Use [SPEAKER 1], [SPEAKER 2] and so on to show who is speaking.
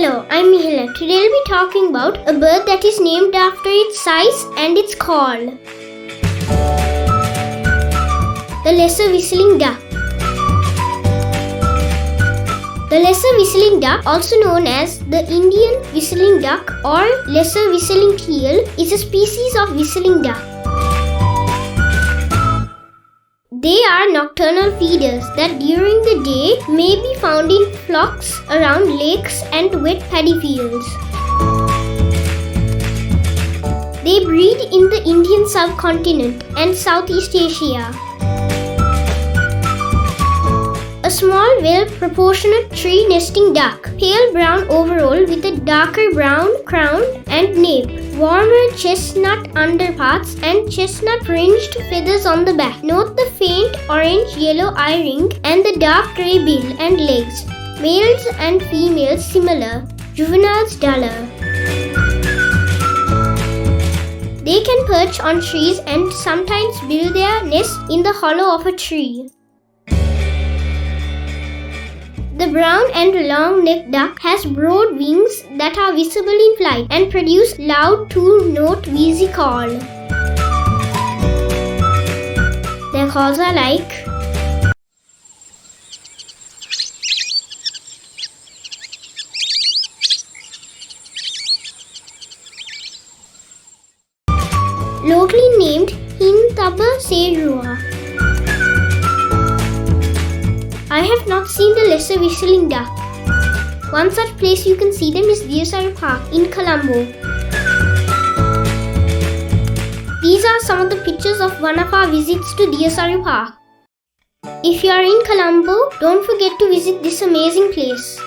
[SPEAKER 1] Hello, I'm Mihela. Today I'll be talking about a bird that is named after its size and its call. The lesser whistling duck. The lesser whistling duck, also known as the Indian whistling duck or lesser whistling teal, is a species of whistling duck. They are nocturnal feeders that during the day may be found in flocks around lakes and wet paddy fields. They breed in the Indian subcontinent and Southeast Asia. A small, well-proportionate tree-nesting duck, pale brown overall with a darker brown crown and nape, warmer chestnut underparts and chestnut-fringed feathers on the back. Note the faint orange-yellow eyering and the dark grey bill and legs. Males and females similar, juveniles duller. They can perch on trees and sometimes build their nest in the hollow of a tree. The brown and long-necked duck has broad wings that are visible in flight and produce loud two-note wheezy call. Their calls are like locally named Heen Thamba Seruwa. I have not seen the lesser whistling duck. One such place you can see them is Diyasaru Park in Colombo. These are some of the pictures of one of our visits to Diyasaru Park. If you are in Colombo, don't forget to visit this amazing place.